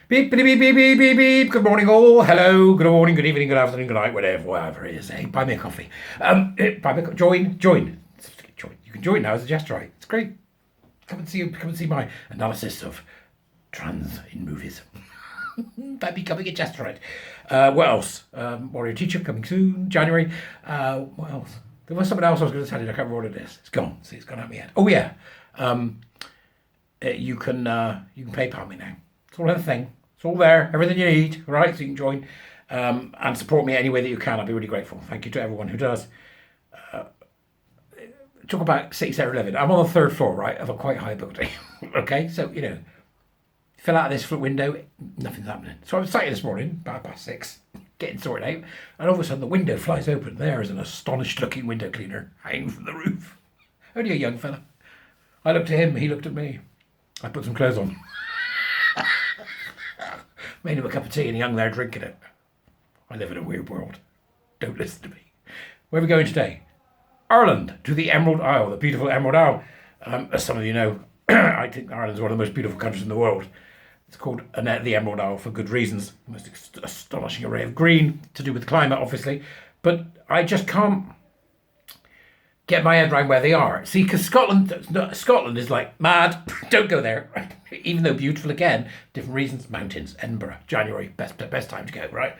Beep, beep, beep, beep, beep, beep, beep. Good morning, all. Hello. Good morning, good evening, good afternoon, good night, whatever it is. Hey, buy me a coffee. Join. You can join now as a Jesterite. It's great. Come and see my analysis of trans in movies. By becoming a Jesterite. What else? Warrior Teacher coming soon, January. What else? There was something else I was going to tell you. I can't remember what it is. It's gone. See, it's gone out of my head. Oh yeah. You can PayPal me now. It's all in the thing. It's all there. Everything you need. Right? So you can join and support me any way that you can. I'll be really grateful. Thank you to everyone who does. Talk about 6 living. I'm on the 3rd floor, right, of a quite high building. Okay, so fill out this window, nothing's happening. So I was sat here this morning, about 6:30, getting sorted out, and all of a sudden the window flies open. There is an astonished looking window cleaner hanging from the roof. Only a young fella. I looked at him, he looked at me. I put some clothes on. Made him a cup of tea and he hung there drinking it. I live in a weird world. Don't listen to me. Where are we going today? Ireland, to the Emerald Isle, the beautiful Emerald Isle. As some of you know, I think Ireland's one of the most beautiful countries in the world. It's called the Emerald Isle for good reasons. The most astonishing array of green, to do with climate, obviously. But I just can't get my head around where they are. See, because Scotland is like mad. Don't go there. Even though beautiful again, different reasons. Mountains, Edinburgh, January, best time to go, right?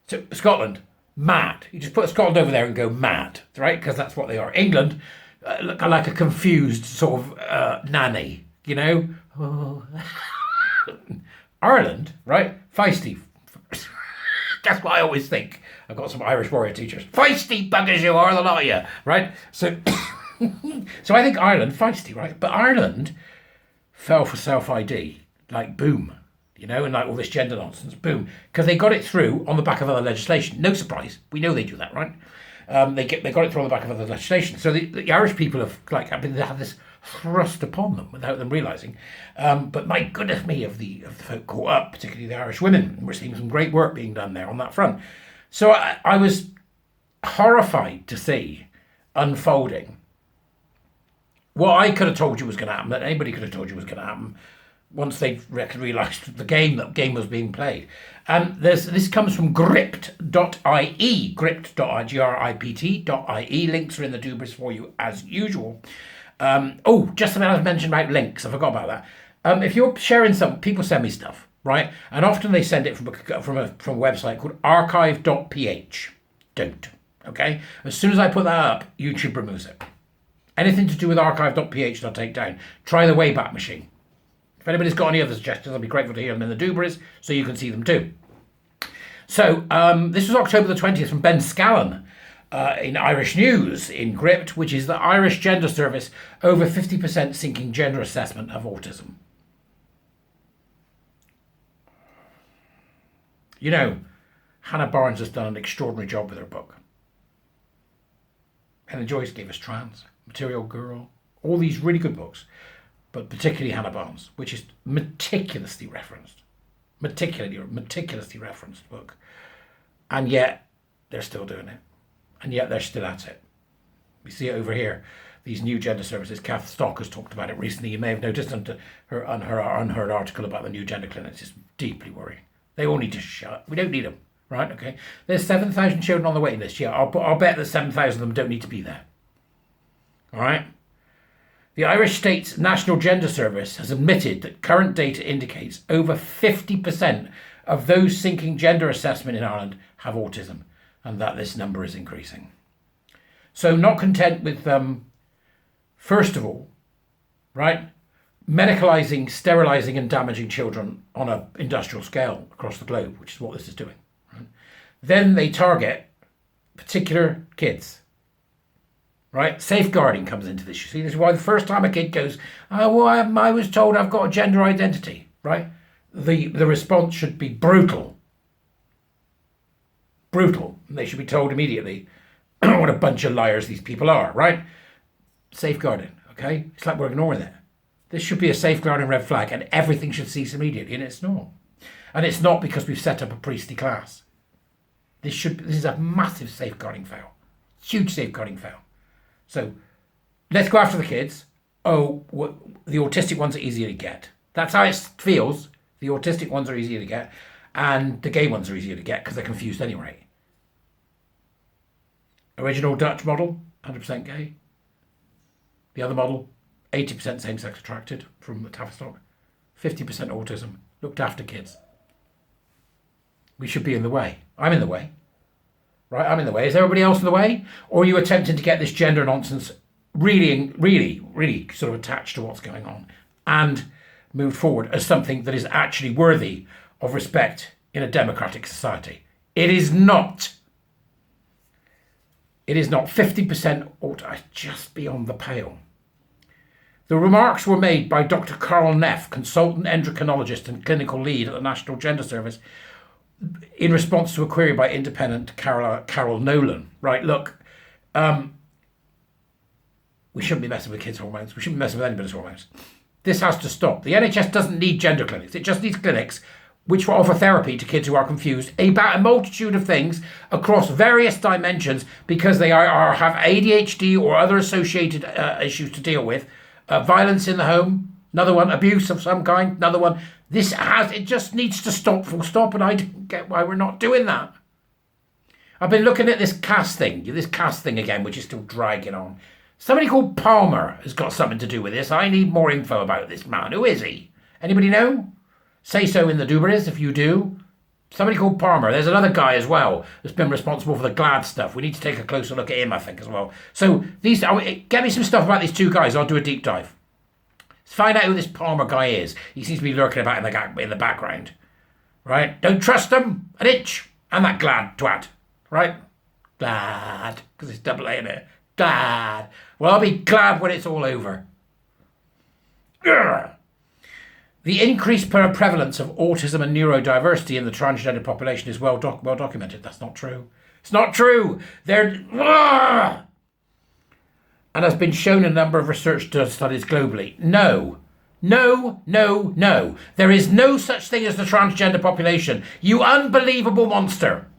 So Scotland, mad. You just put Scotland over there and go mad, right? Because that's what they are. England, look like a confused sort of nanny, Oh. Ireland, right? Feisty. That's what I always think. I've got some Irish warrior teachers. Feisty buggers you are, the lot of you, right? So, so I think Ireland, feisty, right? But Ireland fell for self-ID, like boom, and like all this gender nonsense, boom, because they got it through on the back of other legislation. No surprise, we know they do that, right? They got it through on the back of other legislation. So the Irish people have they have this thrust upon them without them realising. But my goodness me, of the folk caught up, particularly the Irish women. We're seeing some great work being done there on that front. So I was horrified to see unfolding what I could have told you was going to happen, that anybody could have told you was going to happen once they realised the game was being played. And this comes from gript.ie, gript.ie, links are in the doobers for you as usual. Just something I mentioned about links, I forgot about that. If you're sharing something, people send me stuff, right? And often they send it from a website called archive.ph. Don't, okay? As soon as I put that up, YouTube removes it. Anything to do with archive.ph they'll take down. Try the Wayback Machine. If anybody's got any other suggestions, I'll be grateful to hear them in the doobers so you can see them too. So this was October the 20th from Ben Scallon in Irish News in Gript, which is the Irish Gender Service, over 50% sinking gender assessment of autism. Hannah Barnes has done an extraordinary job with her book. Helen Joyce gave us Trans, Material Girl, all these really good books, but particularly Hannah Barnes, which is meticulously referenced book. And yet they're still doing it. And yet they're still at it. We see it over here. These new gender services. Kath Stock has talked about it recently. You may have noticed on her unheard article about the new gender clinics. It's deeply worrying. They all need to shut. We don't need them, right? Okay. There's 7,000 children on the waiting list. Yeah, I'll bet that 7,000 of them don't need to be there. All right. The Irish State's National Gender Service has admitted that current data indicates over 50% of those seeking gender assessment in Ireland have autism, and that this number is increasing. So not content with, first of all, right, medicalising, sterilising and damaging children on an industrial scale across the globe, which is what this is doing. Right? Then they target particular kids. Right? Safeguarding comes into this. You see, this is why the first time a kid goes, I was told I've got a gender identity, right? The response should be brutal. Brutal. And they should be told immediately what a bunch of liars these people are, right? Safeguarding, okay? It's like we're ignoring it. This should be a safeguarding red flag and everything should cease immediately, and it's not. And it's not because we've set up a priestly class. This is a massive safeguarding fail. Huge safeguarding fail. So let's go after the kids. The autistic ones are easier to get. That's how it feels. The autistic ones are easier to get, and the gay ones are easier to get because they're confused anyway. Original Dutch model, 100% gay. The other model, 80% same-sex attracted from the Tavistock, 50% autism, looked after kids. We should be in the way. I'm in the way. Right, I'm in the way. Is everybody else in the way? Or are you attempting to get this gender nonsense really sort of attached to what's going on and moved forward as something that is actually worthy of respect in a democratic society? It is not. It is not. 50% ought just beyond the pale. The remarks were made by Dr. Carl Neff, consultant endocrinologist and clinical lead at the National Gender Service, in response to a query by independent Carol Nolan. Right, look, we shouldn't be messing with kids' hormones. We shouldn't be messing with anybody's hormones. This has to stop. The NHS doesn't need gender clinics. It just needs clinics which will offer therapy to kids who are confused about a multitude of things across various dimensions because they have ADHD or other associated issues to deal with. Violence in the home, another one. Abuse of some kind, another one. It just needs to stop, full stop, and I don't get why we're not doing that. I've been looking at this cast thing again, which is still dragging on. Somebody called Palmer has got something to do with this. I need more info about this man. Who is he? Anybody know? Say so in the Dubris if you do. Somebody called Palmer. There's another guy as well that's been responsible for the GLAD stuff. We need to take a closer look at him, I think, as well. So get me some stuff about these two guys. I'll do a deep dive. Let's find out who this Palmer guy is. He seems to be lurking about in the background. Right? Don't trust him an inch. And that GLAD twat. Right? GLAD. Because it's double A in it. GLAD. Well, I'll be glad when it's all over. Urgh. The increased prevalence of autism and neurodiversity in the transgender population is well documented. That's not true. It's not true. And has been shown in a number of research studies globally. No. There is no such thing as the transgender population. You unbelievable monster.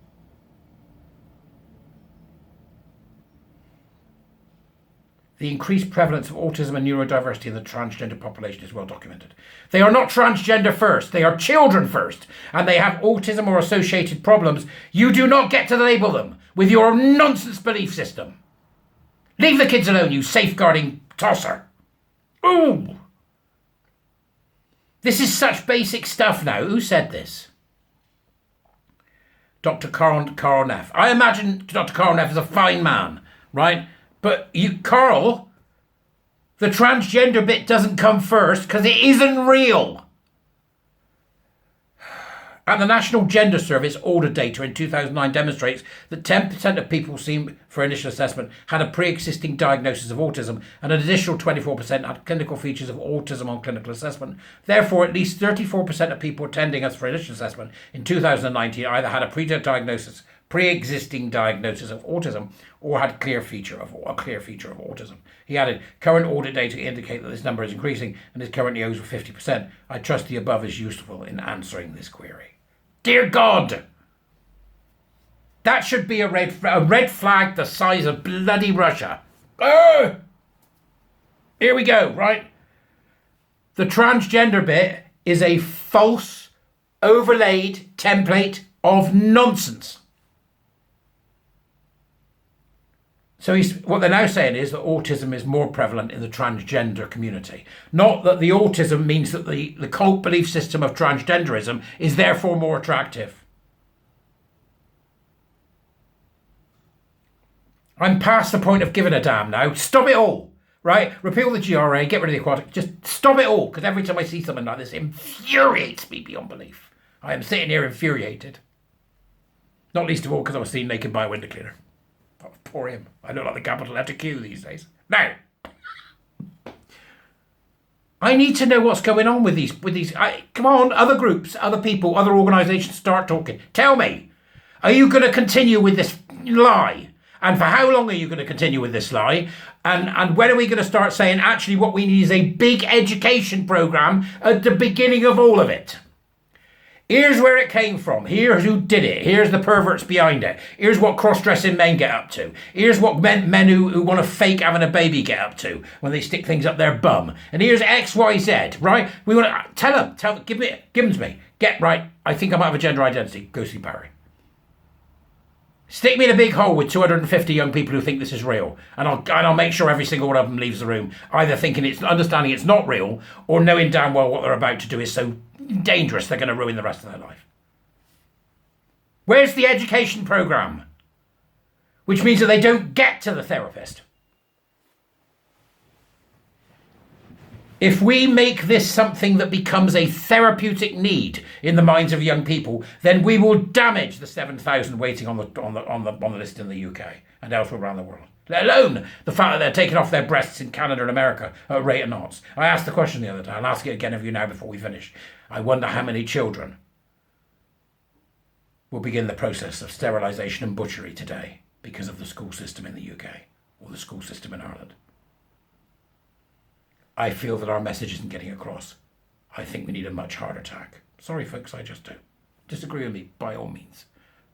The increased prevalence of autism and neurodiversity in the transgender population is well documented. They are not transgender first. They are children first. And they have autism or associated problems. You do not get to label them with your nonsense belief system. Leave the kids alone, you safeguarding tosser. Ooh. This is such basic stuff now. Who said this? Dr. Carl Neff. I imagine Dr. Carl Neff is a fine man, right? But Carl, the transgender bit doesn't come first because it isn't real. And the National Gender Service audit data in 2009 demonstrates that 10% of people seen for initial assessment had a pre-existing diagnosis of autism, and an additional 24% had clinical features of autism on clinical assessment. Therefore, at least 34% of people attending us for initial assessment in 2019 either had a pre-existing diagnosis of autism or had a clear feature of autism. He added, current audit data indicate that this number is increasing and is currently over 50%. I trust the above is useful in answering this query. Dear God! That should be a red flag the size of bloody Russia. Oh! Here we go, right? The transgender bit is a false, overlaid template of nonsense. So what they're now saying is that autism is more prevalent in the transgender community. Not that the autism means that the cult belief system of transgenderism is therefore more attractive. I'm past the point of giving a damn now. Stop it all, right? Repeal the GRA, get rid of the aquatic. Just stop it all, because every time I see something like this, it infuriates me beyond belief. I am sitting here infuriated. Not least of all because I was seen naked by a window cleaner. Poor him. I look like the capital letter Q these days. Now, I need to know what's going on with these. Come on, other groups, other people, other organisations, start talking. Tell me, are you going to continue with this lie? And for how long are you going to continue with this lie? And when are we going to start saying, actually, what we need is a big education programme at the beginning of all of it? Here's where it came from. Here's who did it. Here's the perverts behind it. Here's what cross-dressing men get up to. Here's what men who want to fake having a baby get up to when they stick things up their bum. And here's X, Y, Z, right? We want to tell them, give them to me. Get right. I think I might have a gender identity. Go see Barry. Stick me in a big hole with 250 young people who think this is real, and I'll make sure every single one of them leaves the room, either understanding it's not real, or knowing damn well what they're about to do is so dangerous they're going to ruin the rest of their life. Where's the education programme? Which means that they don't get to the therapist. If we make this something that becomes a therapeutic need in the minds of young people, then we will damage the 7,000 waiting on the list in the UK and elsewhere around the world. Let alone the fact that they're taking off their breasts in Canada and America at a rate of knots. I asked the question the other day. I'll ask it again of you now before we finish. I wonder how many children will begin the process of sterilisation and butchery today because of the school system in the UK or the school system in Ireland. I feel that our message isn't getting across. I think we need a much harder tack. Sorry, folks, I just do. Disagree with me, by all means.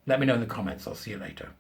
Let me know in the comments. I'll see you later.